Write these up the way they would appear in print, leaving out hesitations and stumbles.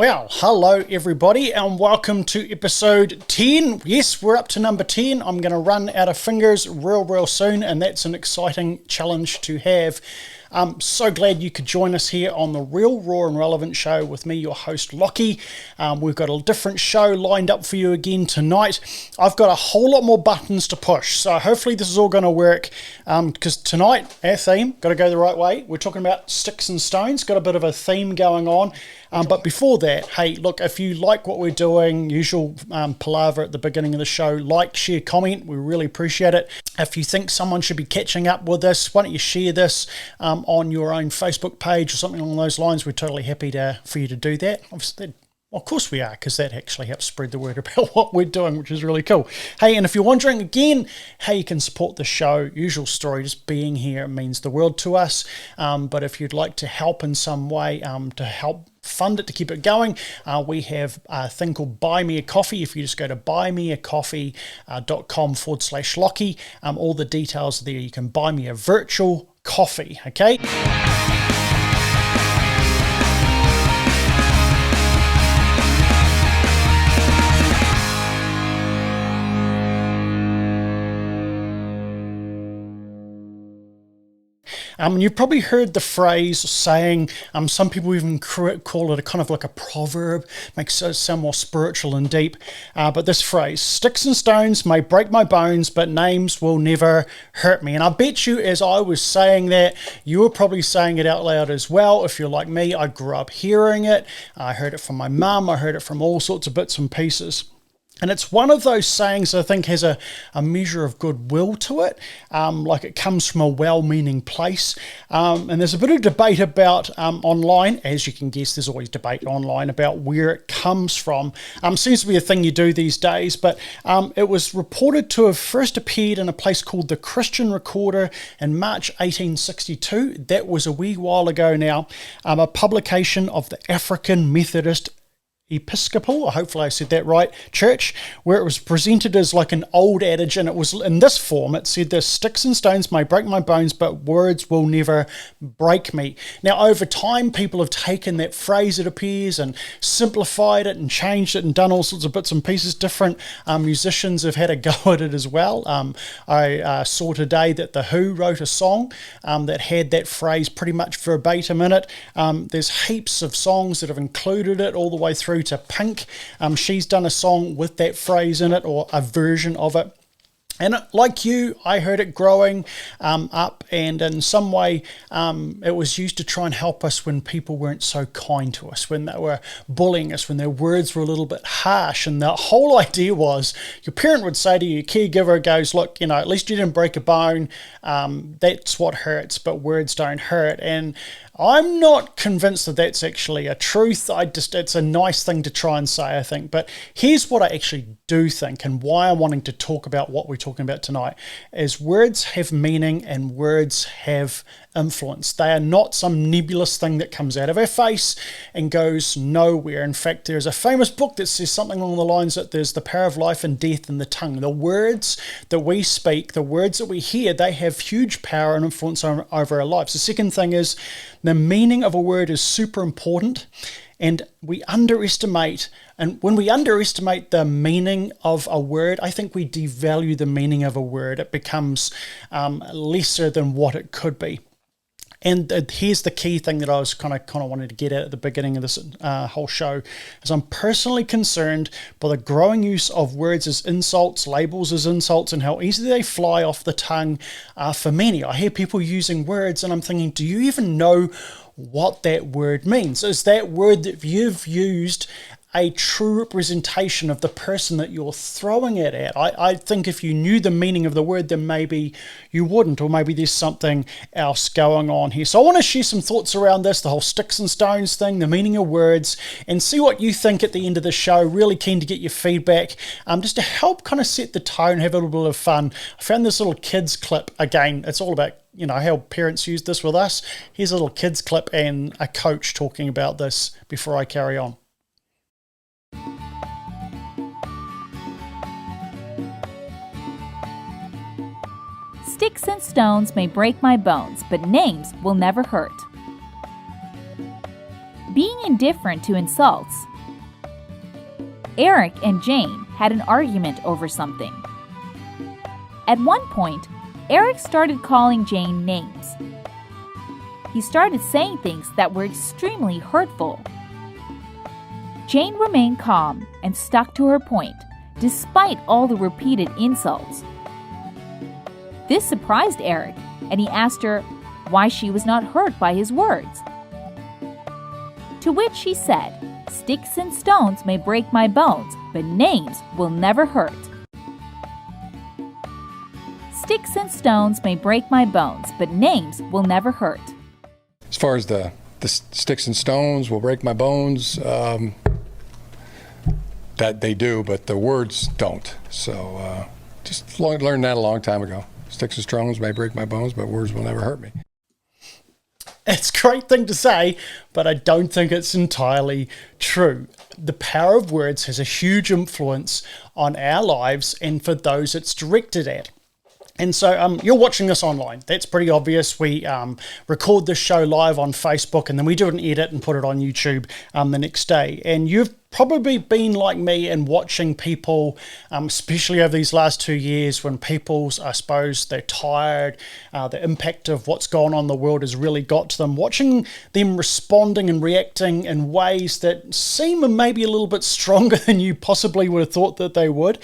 Well, hello everybody and welcome to episode 10. Yes, we're up to number 10. I'm going to run out of fingers real soon, and that's an exciting challenge to have. I'm so glad you could join us here on the Real, Raw and Relevant show with me, your host, Lockie. We've got a different show lined up for you again tonight. I've got a whole lot more buttons to push, so hopefully this is all going to work, because tonight, our theme, got to go the right way. We're talking about sticks and stones, got a bit of a theme going on. But before that, hey, look, if you like what we're doing, usual palaver at the beginning of the show, like, share, comment. We really appreciate it. If you think someone should be catching up with this, why don't you share this on your own Facebook page or something along those lines? We're totally happy for you to do that. Obviously, of course we are, because that actually helps spread the word about what we're doing, which is really cool. Hey, and if you're wondering again how you can support the show, usual story, just being here means the world to us. But if you'd like to help in some way to help fund it, to keep it going, we have a thing called Buy Me a Coffee. If you just go to buymeacoffee.com/Lockie, all the details are there. You can buy me a virtual coffee, okay? You've probably heard the phrase saying, some people even call it a kind of like a proverb, makes it sound more spiritual and deep. But this phrase, sticks and stones may break my bones, but names will never hurt me. And I bet you, as I was saying that, you were probably saying it out loud as well. If you're like me, I grew up hearing it. I heard it from my mum. I heard it from all sorts of bits and pieces. And it's one of those sayings that I think has a measure of goodwill to it, like it comes from a well-meaning place. And there's a bit of debate about online, as you can guess, there's always debate online about where it comes from. Seems to be a thing you do these days, but it was reported to have first appeared in a place called the Christian Recorder in March 1862. That was a wee while ago now, a publication of the African Methodist Episcopal, hopefully I said that right, church, where it was presented as like an old adage, and it was in this form. It said this: sticks and stones may break my bones, but words will never break me. Now, over time, people have taken that phrase, it appears, and simplified it and changed it and done all sorts of bits and pieces. Different musicians have had a go at it as well. I saw today that The Who wrote a song that had that phrase pretty much verbatim in it. There's heaps of songs that have included it, all the way through to Pink. She's done a song with that phrase in it, or a version of it. And like you, I heard it growing up, and in some way it was used to try and help us when people weren't so kind to us, when they were bullying us, when their words were a little bit harsh. And the whole idea was, your parent would say to you, your caregiver goes, look, at least you didn't break a bone. That's what hurts, but words don't hurt. And I'm not convinced that that's actually a truth. It's a nice thing to try and say, I think. But here's what I actually do think, and why I'm wanting to talk about what we're talking about tonight, is words have meaning and words have influence. They are not some nebulous thing that comes out of our face and goes nowhere. In fact, there's a famous book that says something along the lines that there's the power of life and death in the tongue. The words that we speak, the words that we hear, they have huge power and influence over our lives. The second thing is, the meaning of a word is super important, and we underestimate, and when we underestimate the meaning of a word, I think we devalue the meaning of a word. It becomes lesser than what it could be. And here's the key thing that I was kind of wanted to get at the beginning of this whole show, is I'm personally concerned by the growing use of words as insults, labels as insults, and how easily they fly off the tongue for many. I hear people using words and I'm thinking, do you even know what that word means? Is that word that you've used a true representation of the person that you're throwing it at? I think if you knew the meaning of the word, then maybe you wouldn't, or maybe there's something else going on here. So I want to share some thoughts around this, the whole sticks and stones thing, the meaning of words, and see what you think at the end of the show. Really keen to get your feedback, just to help kind of set the tone, have a little bit of fun. I found this little kids clip. Again, it's all about how parents use this with us. Here's a little kids clip and a coach talking about this before I carry on. Sticks and stones may break my bones, but names will never hurt. Being indifferent to insults Eric and Jane had an argument over something. At one point, Eric started calling Jane names. He started saying things that were extremely hurtful. Jane remained calm and stuck to her point, despite all the repeated insults. This surprised Eric, and he asked her why she was not hurt by his words. To which she said, "Sticks and stones may break my bones, but names will never hurt." Sticks and stones may break my bones, but names will never hurt. As far as the sticks and stones will break my bones, that they do, but the words don't. So just learned that a long time ago. Sticks and stones may break my bones, but words will never hurt me. It's a great thing to say, but I don't think it's entirely true. The power of words has a huge influence on our lives and for those it's directed at. And so you're watching this online. That's pretty obvious. We record this show live on Facebook, and then we do an edit and put it on YouTube the next day. And you've probably been like me and watching people, especially over these last 2 years, when people's, I suppose, they're tired, the impact of what's gone on in the world has really got to them, watching them responding and reacting in ways that seem maybe a little bit stronger than you possibly would have thought that they would,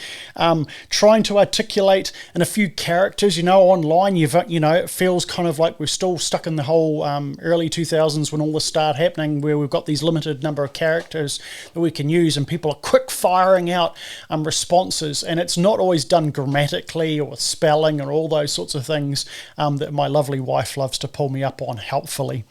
trying to articulate in a few characters, online, it feels kind of like we're still stuck in the whole early 2000s when all this started happening, where we've got these limited number of characters that we can use, and people are quick firing out responses, and it's not always done grammatically or with spelling or all those sorts of things that my lovely wife loves to pull me up on helpfully.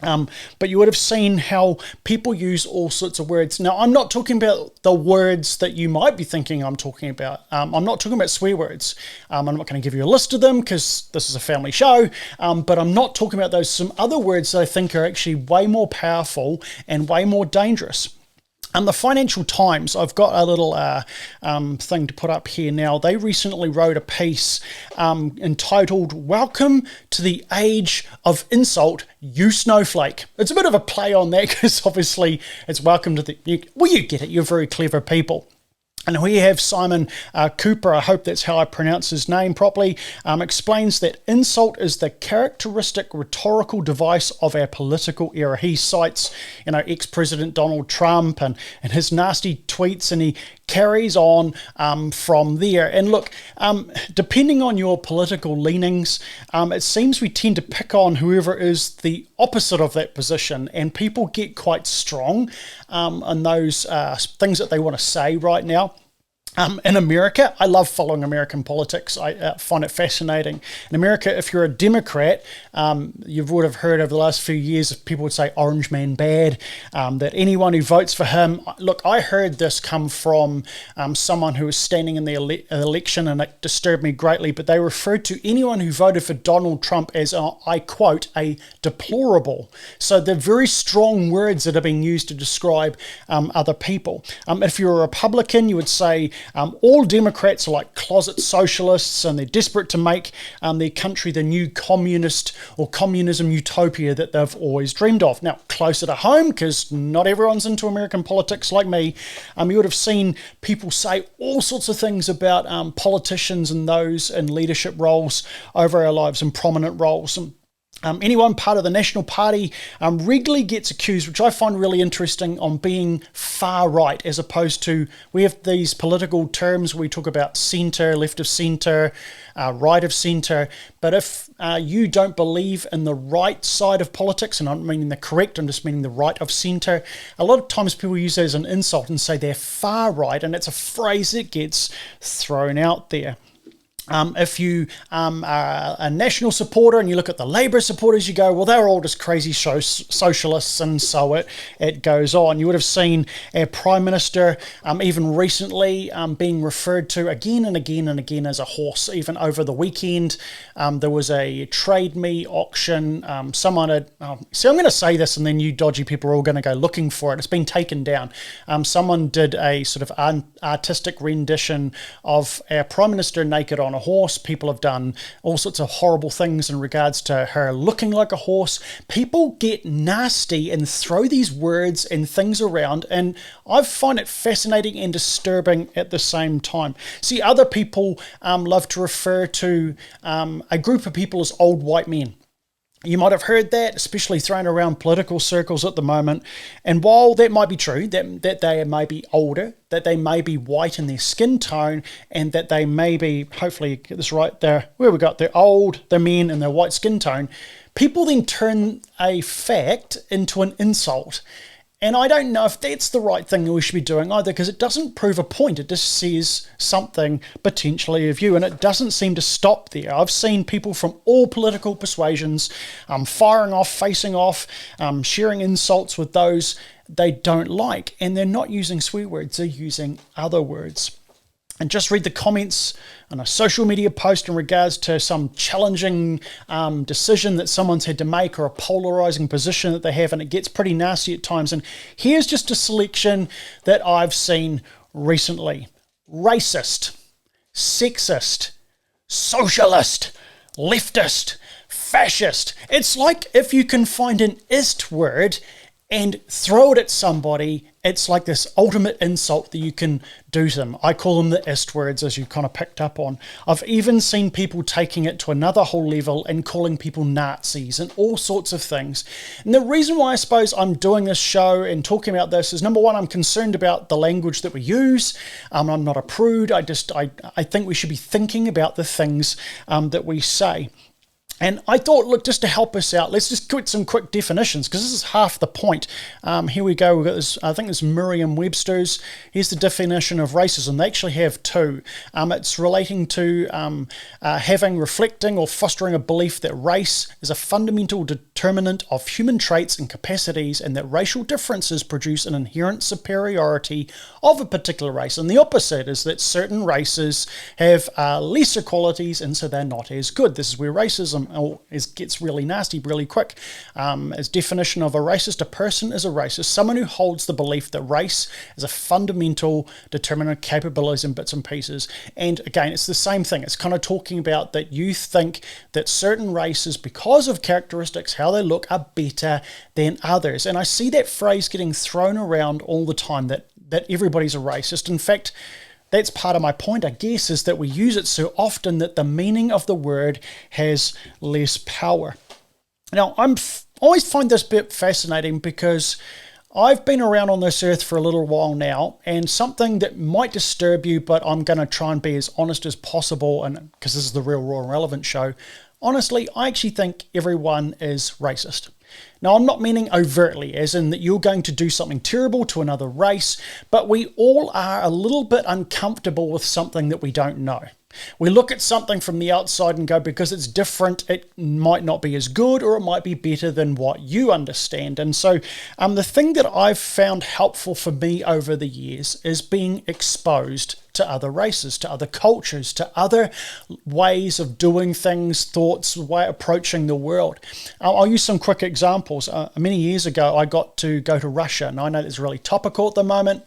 But you would have seen how people use all sorts of words. Now, I'm not talking about the words that you might be thinking I'm talking about. I'm not talking about swear words. I'm not going to give you a list of them because this is a family show, but I'm not talking about those. Some other words that I think are actually way more powerful and way more dangerous. The Financial Times, I've got a little thing to put up here now. They recently wrote a piece entitled, "Welcome to the Age of Insult, You Snowflake." It's a bit of a play on that because obviously it's welcome to you get it, you're very clever people. And we have Simon Cooper, I hope that's how I pronounce his name properly, explains that insult is the characteristic rhetorical device of our political era. He cites, ex-President Donald Trump and his nasty tweets, and he carries on from there. And look, depending on your political leanings, it seems we tend to pick on whoever is the opposite of that position, and people get quite strong on those things that they want to say right now. In America, I love following American politics. I find it fascinating. In America, if you're a Democrat, you would have heard over the last few years, people would say orange man bad, that anyone who votes for him. Look, I heard this come from someone who was standing in the election, and it disturbed me greatly, but they referred to anyone who voted for Donald Trump as, I quote, a deplorable. So they're very strong words that are being used to describe other people. If you're a Republican, you would say, all Democrats are like closet socialists, and they're desperate to make their country the new communist or communism utopia that they've always dreamed of. Now, closer to home, because not everyone's into American politics like me, you would have seen people say all sorts of things about politicians and those in leadership roles over our lives and prominent roles. Anyone part of the National Party regularly gets accused, which I find really interesting, on being far right, as opposed to, we have these political terms where we talk about centre, left of centre, right of centre. But if you don't believe in the right side of politics, and I don't mean the correct, I'm just meaning the right of centre, a lot of times people use that as an insult and say they're far right, and it's a phrase that gets thrown out there. If you are a national supporter and you look at the Labour supporters, you go, well, they're all just crazy socialists, and so it goes on. You would have seen our Prime Minister, even recently, being referred to again and again and again as a horse. Even over the weekend, there was a Trade Me auction. Someone had, see, I'm going to say this and then you dodgy people are all going to go looking for it. It's been taken down. Someone did a sort of artistic rendition of our Prime Minister naked on on a horse. People have done all sorts of horrible things in regards to her looking like a horse. People get nasty and throw these words and things around, and I find it fascinating and disturbing at the same time. See, other people love to refer to a group of people as old white men. You might have heard that, especially thrown around political circles at the moment. And while that might be true, that they may be older, that they may be white in their skin tone, and that they may be, hopefully get this right, they're old, they're men, and they're white skin tone, people then turn a fact into an insult. And I don't know if that's the right thing that we should be doing either, because it doesn't prove a point. It just says something potentially of you, and it doesn't seem to stop there. I've seen people from all political persuasions firing off, facing off, sharing insults with those they don't like, and they're not using swear words, they're using other words. And just read the comments on a social media post in regards to some challenging decision that someone's had to make, or a polarizing position that they have, and it gets pretty nasty at times. And here's just a selection that I've seen recently. Racist, sexist, socialist, leftist, fascist. It's like if you can find an ist word and throw it at somebody, it's like this ultimate insult that you can do to them. I call them the ist words, as you kind of picked up on. I've even seen people taking it to another whole level and calling people Nazis and all sorts of things. And the reason why I suppose I'm doing this show and talking about this is, number one, I'm concerned about the language that we use. I'm not a prude. I think we should be thinking about the things that we say. And I thought, look, just to help us out, let's just get some quick definitions, because this is half the point. Here we go. We've got this, I think it's Merriam-Webster's. Here's the definition of racism. They actually have two. It's relating to having, reflecting, or fostering a belief that race is a fundamental determinant of human traits and capacities, and that racial differences produce an inherent superiority of a particular race. And the opposite is that certain races have lesser qualities, and so they're not as good. This is where racism gets really nasty really quick. As definition of a racist, a person is a racist, someone who holds the belief that race is a fundamental determinant of capabilities in bits and pieces. And again, it's the same thing. It's kind of talking about that you think that certain races, because of characteristics, how they look, are better than others. And I see that phrase getting thrown around all the time, that everybody's a racist. In fact, that's part of my point, I guess, is that we use it so often that the meaning of the word has less power. Now, always find this bit fascinating, because I've been around on this earth for a little while now, and something that might disturb you, but I'm going to try and be as honest as possible, and because this is the Real, Raw and Relevant show, honestly, I actually think everyone is racist. Now, I'm not meaning overtly, as in that you're going to do something terrible to another race, but we all are a little bit uncomfortable with something that we don't know. We look at something from the outside and go, because it's different, it might not be as good, or it might be better than what you understand. And so the thing that I've found helpful for me over the years is being exposed to other races, to other cultures, to other ways of doing things, thoughts, way of approaching the world. I'll use some quick examples. Many years ago, I got to go to Russia, and I know that's really topical at the moment.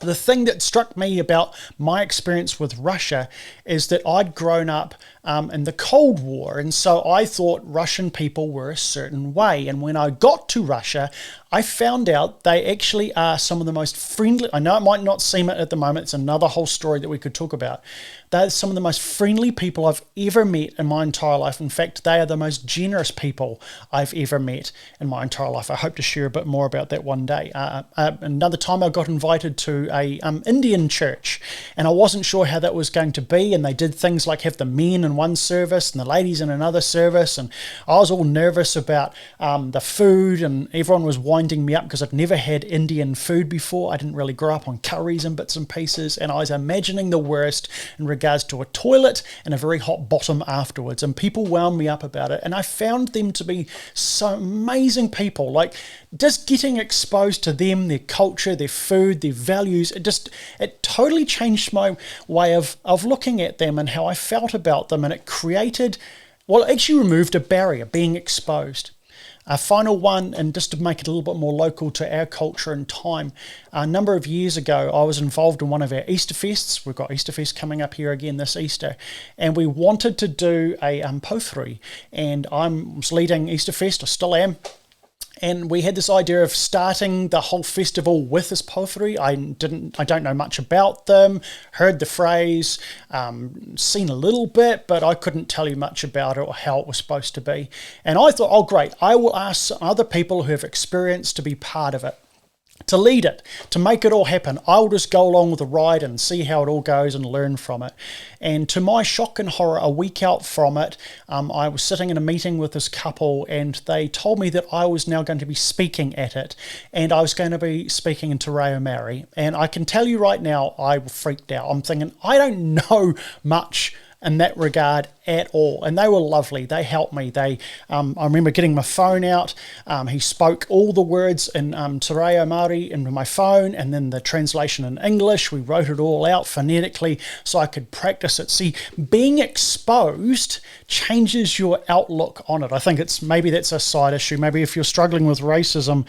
The thing that struck me about my experience with Russia is that I'd grown up in the Cold War, and so I thought Russian people were a certain way. And when I got to Russia, I found out they actually are some of the most friendly. I know it might not seem it at the moment. It's another whole story that we could talk about. They're some of the most friendly people I've ever met in my entire life. In fact, they are the most generous people I've ever met in my entire life. I hope to share a bit more about that one day. Another time I got invited to a Indian church, and I wasn't sure how that was going to be, and they did things like have the men in one service and the ladies in another service, and I was all nervous about the food, and everyone was winding me up because I'd never had Indian food before. I didn't really grow up on curries and bits and pieces, and I was imagining the worst in regards to a toilet and a very hot bottom afterwards, and people wound me up about it. And I found them to be so amazing people. Like, just getting exposed to them, their culture, their food, their values, it totally changed my way of looking at them and how I felt about them, and it actually removed a barrier, being exposed. A final one, and just to make it a little bit more local to our culture and time, a number of years ago I was involved in one of our Easter fests. We've got Easter Fest coming up here again this Easter, and we wanted to do a pouthry, and I was leading Easter Fest, I still am. And we had this idea of starting the whole festival with this pouthry. I don't know much about them, heard the phrase, seen a little bit, but I couldn't tell you much about it or how it was supposed to be. And I thought, oh great, I will ask other people who have experience to be part of it, to lead it, to make it all happen. I'll just go along with the ride and see how it all goes and learn from it. And to my shock and horror, a week out from it, I was sitting in a meeting with this couple, and they told me that I was now going to be speaking at it, and I was going to be speaking in Te Reo Maori. And I can tell you right now, I freaked out. I'm thinking, I don't know much in that regard at all, and they were lovely. They helped me. I remember getting my phone out. He spoke all the words in Te Reo Māori into my phone, and then the translation in English. We wrote it all out phonetically so I could practice it. See, being exposed changes your outlook on it. I think maybe that's a side issue. Maybe if you're struggling with racism,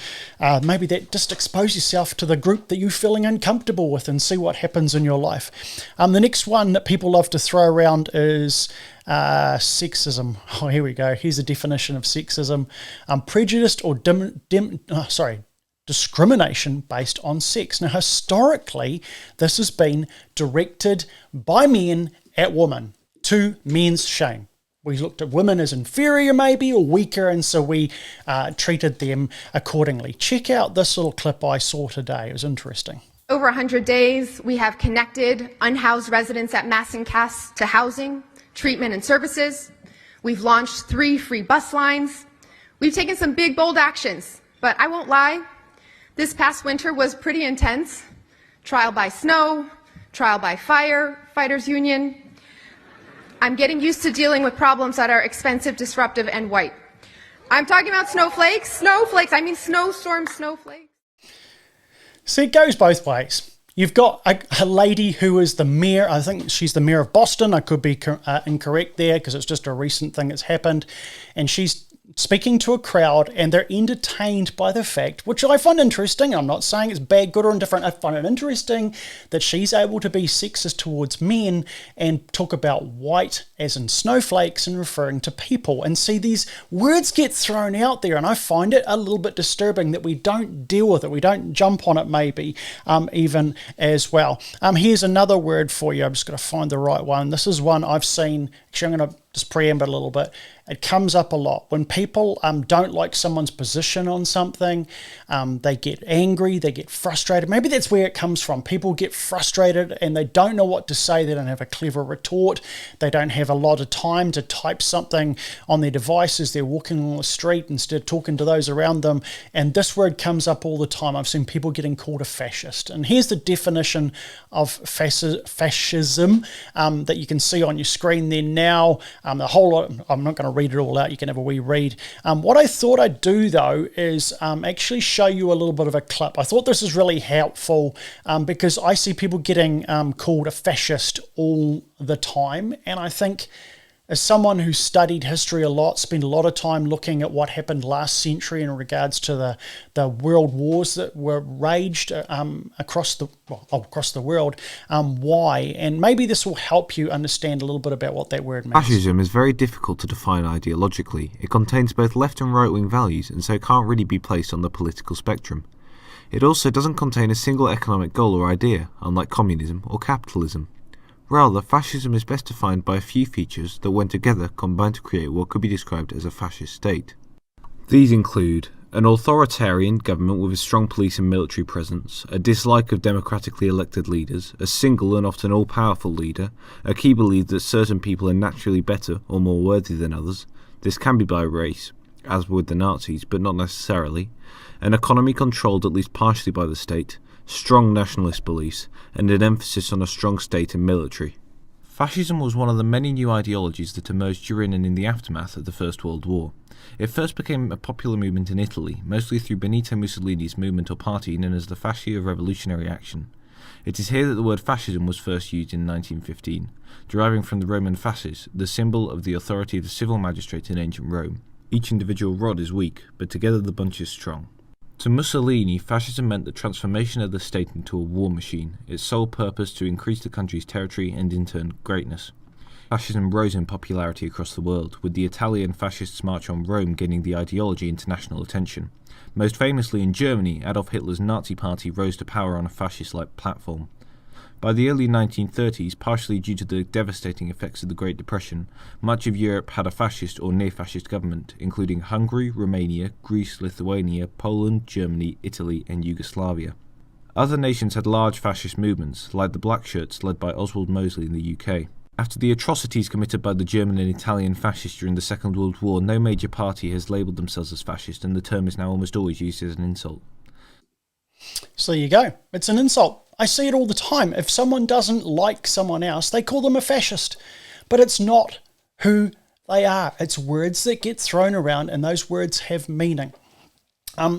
maybe that just expose yourself to the group that you're feeling uncomfortable with and see what happens in your life. The next one that people love to throw around is sexism. Oh, here we go. Here's a definition of sexism. Prejudiced or discrimination based on sex. Now, historically, this has been directed by men at women to men's shame. We looked at women as inferior maybe or weaker, and so we treated them accordingly. Check out this little clip I saw today. It was interesting. Over 100 days, we have connected unhoused residents at Massancast to housing, treatment, and services. We've launched 3 free bus lines. We've taken some big, bold actions, but I won't lie, this past winter was pretty intense. Trial by snow, trial by fire, fighters union. I'm getting used to dealing with problems that are expensive, disruptive, and white. I'm talking about snowflakes, I mean snowstorm snowflakes. See, it goes both ways. You've got a lady who is the mayor. I think she's the mayor of Boston. I could be incorrect there because it's just a recent thing that's happened. And she's speaking to a crowd, and they're entertained by the fact, which I find interesting. I'm not saying it's bad, good, or indifferent. I find it interesting that she's able to be sexist towards men and talk about white as in snowflakes and referring to people. And see, these words get thrown out there, and I find it a little bit disturbing that we don't deal with it. We don't jump on it maybe even as well. Here's another word for you. I'm just going to find the right one. This is one I've seen. Actually, I'm going to just preamble a little bit. It comes up a lot. When people don't like someone's position on something, they get angry, they get frustrated. Maybe that's where it comes from. People get frustrated and they don't know what to say. They don't have a clever retort. They don't have a lot of time to type something on their device as they're walking along the street instead of talking to those around them. And this word comes up all the time. I've seen people getting called a fascist. And here's the definition of fascism that you can see on your screen there now. The whole lot, I'm not going to read it all out. You can have a wee read. What I thought I'd do, though, is actually show you a little bit of a clip. I thought this is really helpful because I see people getting called a fascist all the time. And I think as someone who studied history a lot, spent a lot of time looking at what happened last century in regards to the world wars that were raged across the world, why? And maybe this will help you understand a little bit about what that word means. Fascism is very difficult to define ideologically. It contains both left and right-wing values, and so can't really be placed on the political spectrum. It also doesn't contain a single economic goal or idea, unlike communism or capitalism. Rather, fascism is best defined by a few features that, when together, combine to create what could be described as a fascist state. These include an authoritarian government with a strong police and military presence, a dislike of democratically elected leaders, a single and often all-powerful leader, a key belief that certain people are naturally better or more worthy than others. This can be by race, as with the Nazis, but not necessarily, an economy controlled at least partially by the state, strong nationalist beliefs, and an emphasis on a strong state and military. Fascism was one of the many new ideologies that emerged during and in the aftermath of the First World War. It first became a popular movement in Italy, mostly through Benito Mussolini's movement or party known as the Fasci of Revolutionary Action. It is here that the word fascism was first used in 1915, deriving from the Roman fasces, the symbol of the authority of the civil magistrate in ancient Rome. Each individual rod is weak, but together the bunch is strong. To Mussolini, fascism meant the transformation of the state into a war machine, its sole purpose to increase the country's territory and in turn greatness. Fascism rose in popularity across the world, with the Italian fascists' march on Rome gaining the ideology international attention. Most famously in Germany, Adolf Hitler's Nazi Party rose to power on a fascist-like platform. By the early 1930s, partially due to the devastating effects of the Great Depression, much of Europe had a fascist or near-fascist government, including Hungary, Romania, Greece, Lithuania, Poland, Germany, Italy, and Yugoslavia. Other nations had large fascist movements, like the Black Shirts led by Oswald Mosley in the UK. After the atrocities committed by the German and Italian fascists during the Second World War, no major party has labelled themselves as fascist, and the term is now almost always used as an insult. So there you go. It's an insult. I see it all the time. If someone doesn't like someone else, they call them a fascist. But it's not who they are. It's words that get thrown around, and those words have meaning.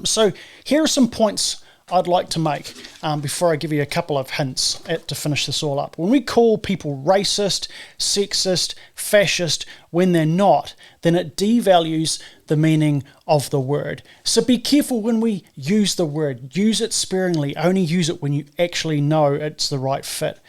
So here are some points I'd like to make before I give you a couple of hints to finish this all up. When we call people racist, sexist, fascist, when they're not, then it devalues the meaning of the word. So be careful when we use the word. Use it sparingly. Only use it when you actually know it's the right fit.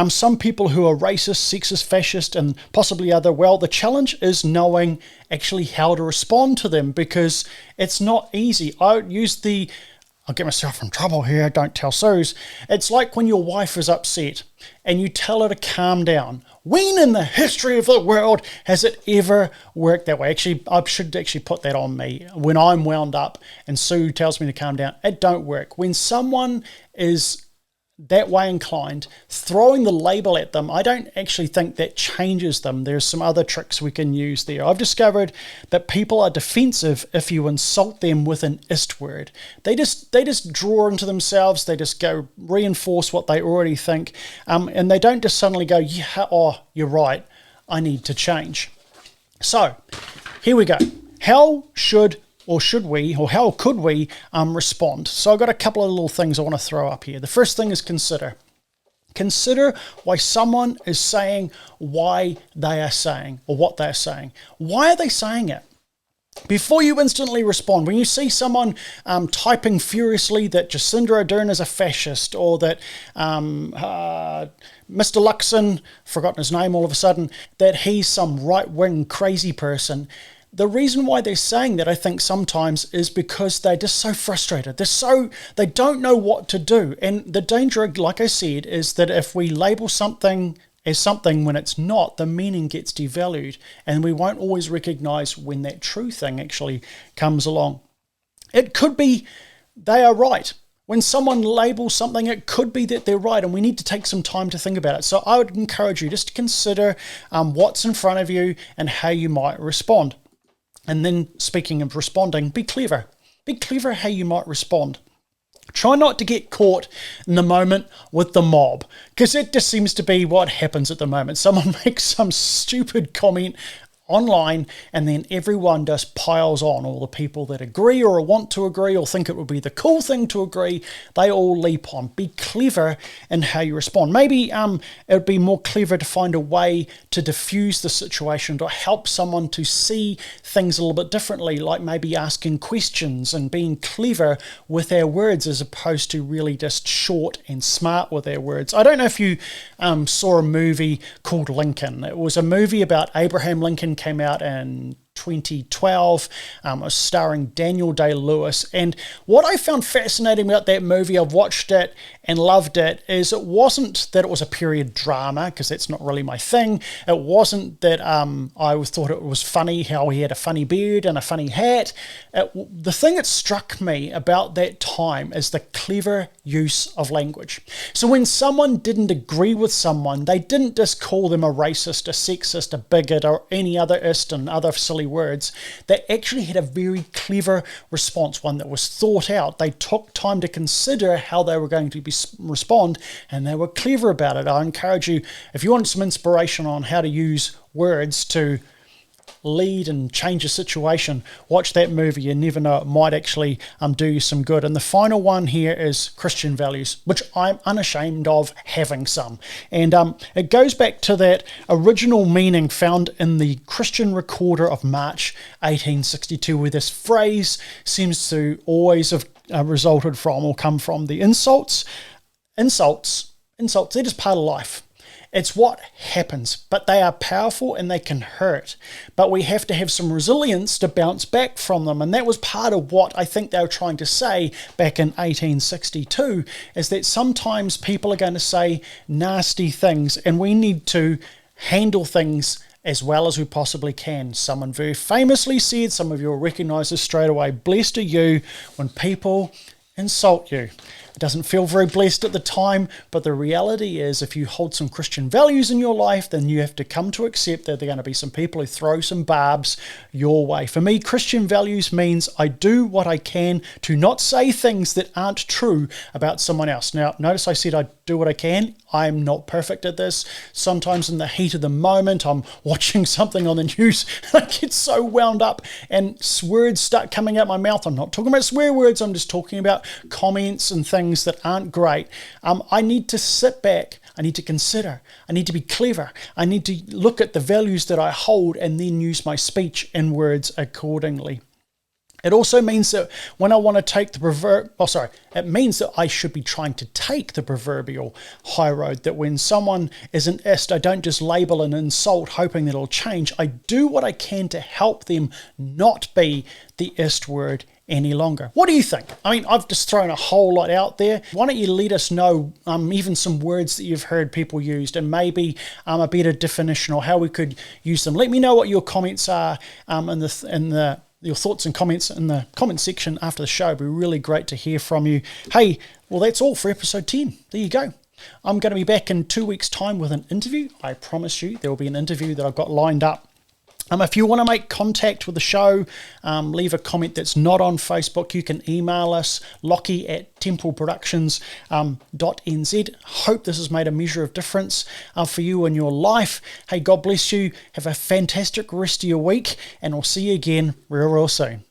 Some people who are racist, sexist, fascist, and possibly other, well, the challenge is knowing actually how to respond to them, because it's not easy. I'll get myself in trouble here, don't tell Suze. It's like when your wife is upset and you tell her to calm down. When in the history of the world has it ever worked that way? Actually, I should actually put that on me. When I'm wound up and Sue tells me to calm down, it don't work. When someone is that way inclined, throwing the label at them, I don't actually think that changes them. There's some other tricks we can use there. I've discovered that people are defensive if you insult them with an ist word. They just draw into themselves. They just go reinforce what they already think, and they don't just suddenly go, yeah, oh, you're right, I need to change. So here we go. How could we respond? So I've got a couple of little things I want to throw up here. The first thing is consider. Consider why someone is saying why they are saying, or what they're saying. Why are they saying it? Before you instantly respond, when you see someone typing furiously that Jacinda Ardern is a fascist, or that Mr. Luxon, forgotten his name all of a sudden, that he's some right-wing crazy person, the reason why they're saying that, I think, sometimes is because they're just so frustrated. They don't know what to do. And the danger, like I said, is that if we label something as something when it's not, the meaning gets devalued, and we won't always recognize when that true thing actually comes along. It could be they are right. When someone labels something, it could be that they're right, and we need to take some time to think about it. So I would encourage you just to consider what's in front of you and how you might respond. And then, speaking of responding, be clever. Be clever how you might respond. Try not to get caught in the moment with the mob, because it just seems to be what happens at the moment. Someone makes some stupid comment online, and then everyone just piles on. All the people that agree or want to agree or think it would be the cool thing to agree, they all leap on. Be clever in how you respond. Maybe it would be more clever to find a way to diffuse the situation, to help someone to see things a little bit differently, like maybe asking questions and being clever with our words as opposed to really just short and smart with our words. I don't know if you saw a movie called Lincoln. It was a movie about Abraham Lincoln, came out in 2012. It was starring Daniel Day-Lewis. And what I found fascinating about that movie, I've watched it and loved it, is it wasn't that it was a period drama, because that's not really my thing. It wasn't that I thought it was funny how he had a funny beard and a funny hat. The thing that struck me about that time is the clever use of language. So when someone didn't agree with someone, they didn't just call them a racist, a sexist, a bigot, or any other ist and other silly words. They actually had a very clever response, one that was thought out. They took time to consider how they were going to respond, and they were clever about it. I encourage you, if you want some inspiration on how to use words to lead and change a situation, watch that movie. You never know, it might actually do you some good. And the final one here is Christian values, which I'm unashamed of having some. And it goes back to that original meaning found in the Christian Recorder of March 1862, where this phrase seems to always have resulted from or come from the insults, they're just part of life. It's what happens, but they are powerful and they can hurt. But we have to have some resilience to bounce back from them. And that was part of what I think they were trying to say back in 1862, is that sometimes people are going to say nasty things and we need to handle things as well as we possibly can. Someone very famously said, some of you will recognize this straight away, blessed are you when people insult you. It doesn't feel very blessed at the time, but the reality is if you hold some Christian values in your life, then you have to come to accept that there are going to be some people who throw some barbs your way. For me, Christian values means I do what I can to not say things that aren't true about someone else. Now, notice I said I do what I can. I'm not perfect at this. Sometimes in the heat of the moment, I'm watching something on the news and I get so wound up and words start coming out my mouth. I'm not talking about swear words. I'm just talking about comments and things that aren't great. I need to sit back. I need to consider. I need to be clever. I need to look at the values that I hold and then use my speech and words accordingly. It also means that when I want to take it means that I should be trying to take the proverbial high road, that when someone is an ist, I don't just label an insult hoping that it'll change. I do what I can to help them not be the ist word any longer. What do you think? I mean, I've just thrown a whole lot out there. Why don't you let us know even some words that you've heard people used and maybe a better definition or how we could use them. Let me know what your comments are your thoughts and comments in the comment section after the show. It'd be really great to hear from you. Hey, well, that's all for episode 10. There you go. I'm going to be back in 2 weeks' time with an interview. I promise you there will be an interview that I've got lined up. If you want to make contact with the show, leave a comment that's not on Facebook. You can email us, lockie@templeproductions.nz. Hope this has made a measure of difference for you in your life. Hey, God bless you. Have a fantastic rest of your week, and we'll see you again real soon.